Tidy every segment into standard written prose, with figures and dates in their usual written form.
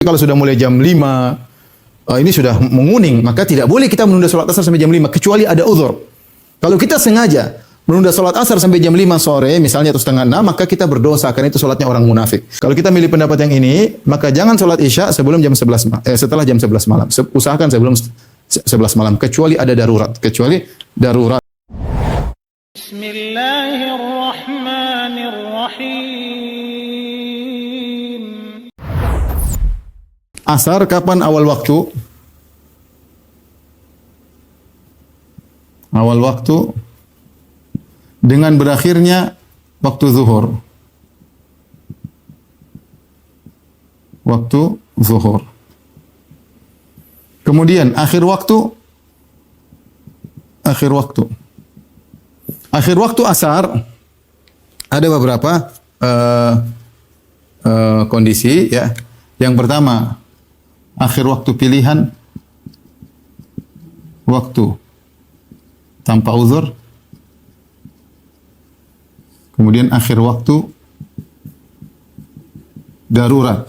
Kalau sudah mulai jam 5, ini sudah menguning, maka tidak boleh kita menunda sholat asar sampai jam 5, kecuali ada uzur. Kalau kita sengaja menunda sholat asar sampai jam 5 sore, misalnya atau setengah 6, maka kita berdosa, karena itu sholatnya orang munafik. Kalau kita milih pendapat yang ini, maka jangan sholat isya sebelum jam 11 setelah jam 11 malam. Usahakan sebelum 11 malam, kecuali ada darurat. Bismillahirrahmanirrahim. Asar kapan awal waktu? Awal waktu dengan berakhirnya waktu zuhur. Waktu zuhur. Kemudian akhir waktu. Akhir waktu asar ada beberapa kondisi, ya. Yang pertama, akhir waktu pilihan, waktu tanpa uzur. Kemudian akhir waktu darurat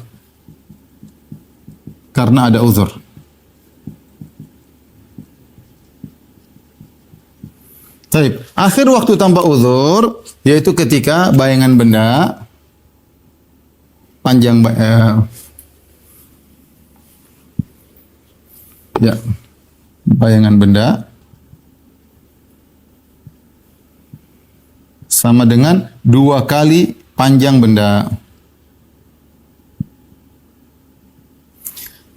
karena ada uzur. Baik, akhir waktu tanpa uzur yaitu ketika bayangan benda panjang bayangan benda sama dengan 2 kali panjang benda.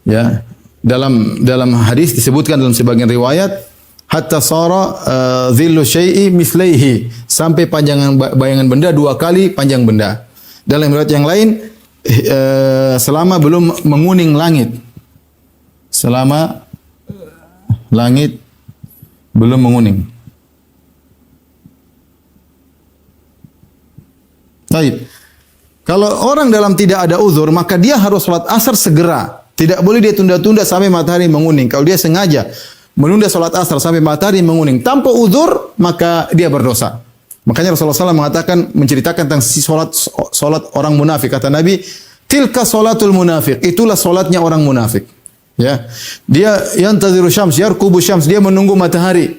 Ya, dalam hadis disebutkan dalam sebagian riwayat hatta sara dhillu syai'i mislaihi, sampai panjangan bayangan benda 2 kali panjang benda. Dalam riwayat yang lain selama belum menguning langit. Selama langit belum menguning. Baik. Kalau orang dalam tidak ada uzur, maka dia harus salat asar segera. Tidak boleh dia tunda-tunda sampai matahari menguning. Kalau dia sengaja menunda salat asar sampai matahari menguning tanpa uzur, maka dia berdosa. Makanya Rasulullah SAW mengatakan, menceritakan tentang salat orang munafik. Kata Nabi, tilka salatul munafik. Itulah salatnya orang munafik. Ya, dia yantaziru syams, yarkubu syams, dia menunggu matahari.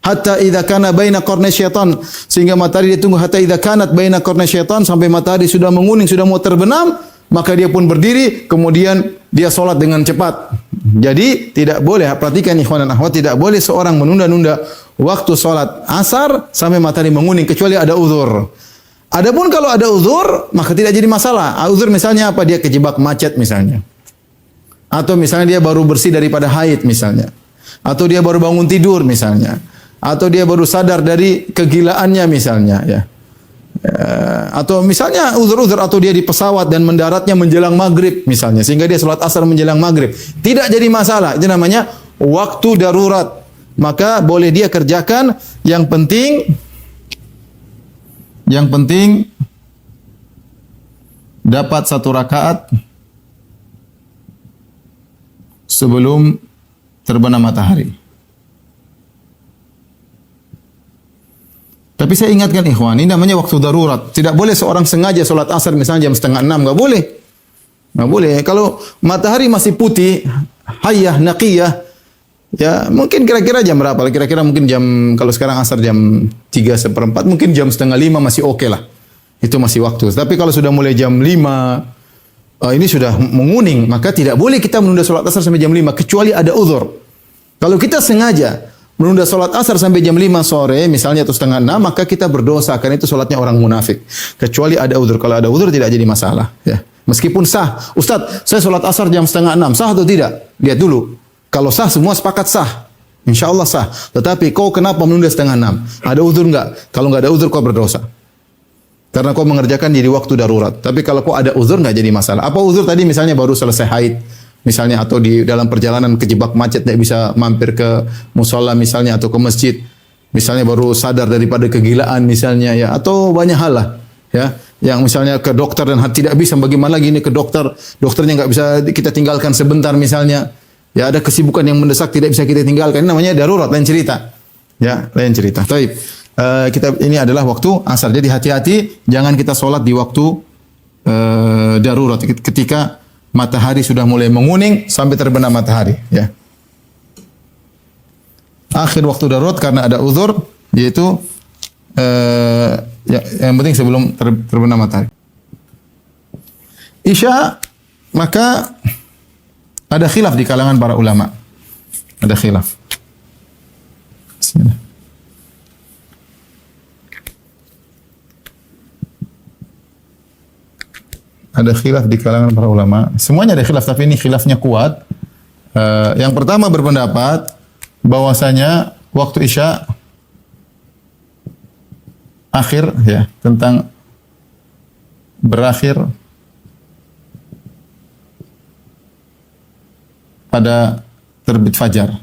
Hatta idza kana baina qarnay syaitan, sehingga matahari dia tunggu hatta idza kanat baina qarnay syaitan, sampai matahari sudah menguning, sudah mau terbenam, maka dia pun berdiri, kemudian dia salat dengan cepat. Jadi tidak boleh, perhatikan ikhwan dan akhwat, tidak boleh seorang menunda-nunda waktu salat asar sampai matahari menguning kecuali ada uzur. Adapun kalau ada uzur, maka tidak jadi masalah. Uzur misalnya apa? Dia kejebak macet misalnya. Atau misalnya dia baru bersih daripada haid misalnya. Atau dia baru bangun tidur misalnya. Atau dia baru sadar dari kegilaannya misalnya, ya. Atau misalnya uzur-uzur, atau dia di pesawat dan mendaratnya menjelang maghrib misalnya, sehingga dia salat asar menjelang maghrib. Tidak jadi masalah. Itu namanya waktu darurat. Maka boleh dia kerjakan. Yang penting dapat 1 rakaat sebelum terbenam matahari. Tapi saya ingatkan ikhwan, ini namanya waktu darurat. Tidak boleh seorang sengaja sholat asar misalnya jam 5:30, nggak boleh. Nggak boleh. Kalau matahari masih putih, hayyah, naqiyah, ya mungkin kira-kira jam berapa? Kira-kira mungkin jam, kalau sekarang asar jam 3:04, mungkin jam 4:30 masih oke lah. Itu masih waktu. Tapi kalau sudah mulai jam 5, ini sudah menguning, maka tidak boleh kita menunda sholat asar sampai jam 5, kecuali ada uzur. Kalau kita sengaja menunda sholat asar sampai jam 5 sore, misalnya atau 5:30, maka kita berdosa, karena itu sholatnya orang munafik. Kecuali ada uzur. Kalau ada uzur tidak jadi masalah. Ya. Meskipun sah. Ustaz, saya sholat asar jam 5:30, sah atau tidak? Lihat dulu. Kalau sah, semua sepakat sah. Insya Allah sah. Tetapi kau kenapa menunda 5:30? Ada uzur enggak? Kalau enggak ada uzur, kau berdosa. Karena kau mengerjakan di waktu darurat. Tapi kalau kau ada uzur, enggak jadi masalah. Apa uzur tadi? Misalnya baru selesai haid. Misalnya, atau di dalam perjalanan kejebak macet, tidak bisa mampir ke musola misalnya, atau ke masjid. Misalnya baru sadar daripada kegilaan misalnya, ya, atau banyak hal lah, ya. Yang misalnya ke dokter dan tidak bisa, bagaimana lagi ini ke dokter, dokternya nggak bisa kita tinggalkan sebentar misalnya. Ya, ada kesibukan yang mendesak tidak bisa kita tinggalkan. Ini namanya darurat, lain cerita. Ya, lain cerita. Taib. Ini adalah waktu asar. Jadi hati-hati, jangan kita sholat di waktu darurat. Ketika matahari sudah mulai menguning sampai terbenam matahari, ya. Akhir waktu darurat karena ada uzur, yaitu yang penting sebelum terbenam matahari. Isya, maka ada khilaf di kalangan para ulama. Ada khilaf. Bismillah. Ada khilaf di kalangan para ulama. Semuanya ada khilaf, tapi ini khilafnya kuat. Yang pertama berpendapat bahwasanya waktu Isya akhir, ya, tentang berakhir pada terbit fajar,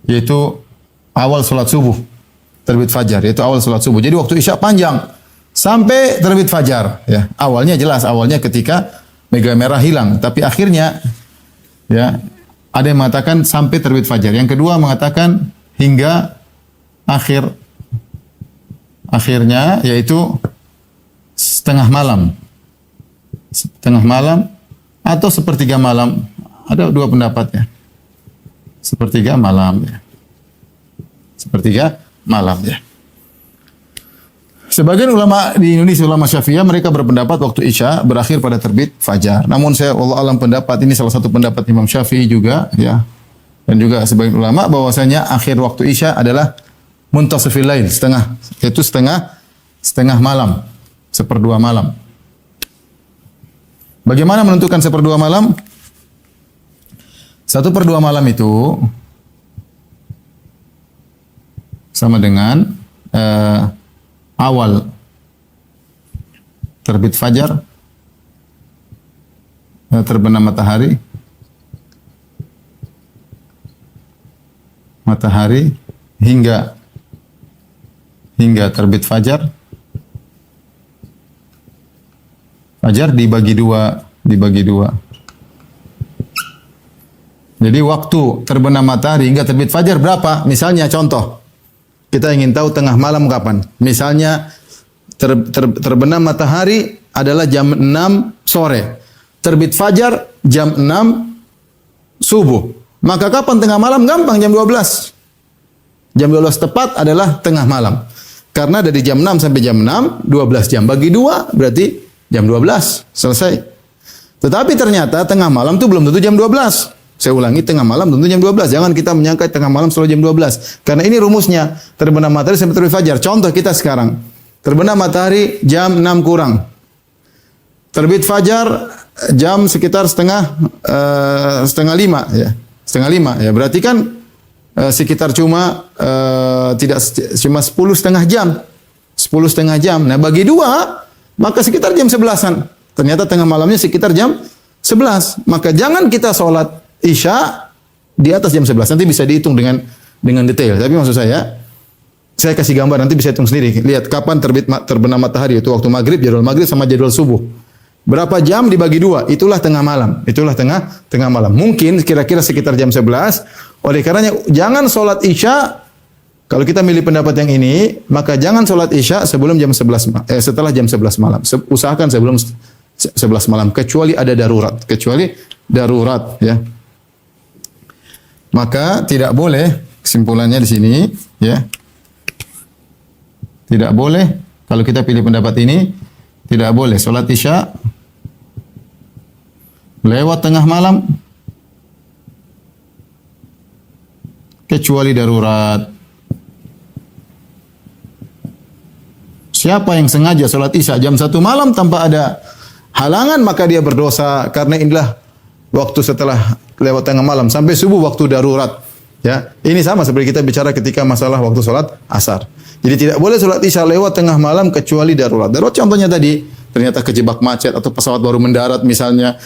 yaitu awal sholat subuh. Terbit fajar, yaitu awal sholat subuh. Jadi waktu Isya panjang sampai terbit fajar, ya. Awalnya jelas, awalnya ketika mega merah hilang, tapi akhirnya, ya, ada yang mengatakan sampai terbit fajar. Yang kedua mengatakan hingga akhirnya, yaitu setengah malam. Setengah malam atau sepertiga malam. Ada dua pendapat, ya. Sepertiga malam, ya. Sepertiga malam, ya. Sebagian ulama di Indonesia, ulama Syafi'iyah, mereka berpendapat waktu Isya berakhir pada terbit fajar. Namun saya wallahu alam pendapat ini salah satu pendapat Imam Syafi'i juga, ya. Dan juga sebagian ulama bahwasanya akhir waktu Isya adalah muntasifil lail, yaitu setengah malam, seperdua malam. Bagaimana menentukan seperdua malam? 1/2 malam itu sama dengan awal terbit fajar, terbenam matahari, hingga terbit fajar. Fajar dibagi dua. Jadi waktu terbenam matahari hingga terbit fajar berapa? Misalnya contoh, kita ingin tahu tengah malam kapan. Misalnya terbenam matahari adalah jam 6 sore. Terbit fajar jam 6 subuh. Maka kapan tengah malam? Gampang, jam 12. Jam 12 tepat adalah tengah malam. Karena dari jam 6 sampai jam 6, 12 jam. Bagi 2 berarti jam 12. Selesai. Tetapi ternyata tengah malam itu belum tentu jam 12. Saya ulangi, tengah malam tentu jam 12. Jangan kita menyangka tengah malam selalu jam 12. Karena ini rumusnya. Terbenam matahari sampai terbit fajar. Contoh kita sekarang. Terbenam matahari jam 6 kurang. Terbit fajar jam sekitar setengah 5. Ya. Setengah 5. Ya. Berarti kan sekitar cuma 10 setengah jam. 10 setengah jam. Nah bagi 2, maka sekitar jam 11-an. Ternyata tengah malamnya sekitar jam 11. Maka jangan kita sholat Isya di atas jam 11. Nanti bisa dihitung dengan detail. Tapi maksud saya kasih gambar, nanti bisa hitung sendiri. Lihat kapan terbenam matahari, itu waktu maghrib, jadwal maghrib sama jadwal subuh. Berapa jam dibagi 2, itulah tengah malam. Itulah tengah malam. Mungkin kira-kira sekitar jam 11. Oleh karenanya jangan sholat Isya, kalau kita milih pendapat yang ini, maka jangan sholat Isya sebelum jam 11, setelah jam 11 malam. Usahakan sebelum 11 malam, kecuali ada darurat. Ya. Maka tidak boleh, kesimpulannya di sini, ya. Tidak boleh, kalau kita pilih pendapat ini, tidak boleh sholat Isya lewat tengah malam, kecuali darurat. Siapa yang sengaja sholat Isya jam 1 malam tanpa ada halangan, maka dia berdosa, karena inilah waktu setelah lewat tengah malam sampai subuh waktu darurat. Ya, ini sama seperti kita bicara ketika masalah waktu sholat asar. Jadi tidak boleh sholat Isya lewat tengah malam kecuali darurat. Darurat contohnya tadi, ternyata kejebak macet atau pesawat baru mendarat misalnya,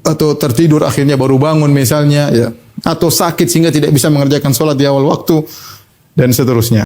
atau tertidur akhirnya baru bangun misalnya, ya, atau sakit sehingga tidak bisa mengerjakan sholat di awal waktu dan seterusnya.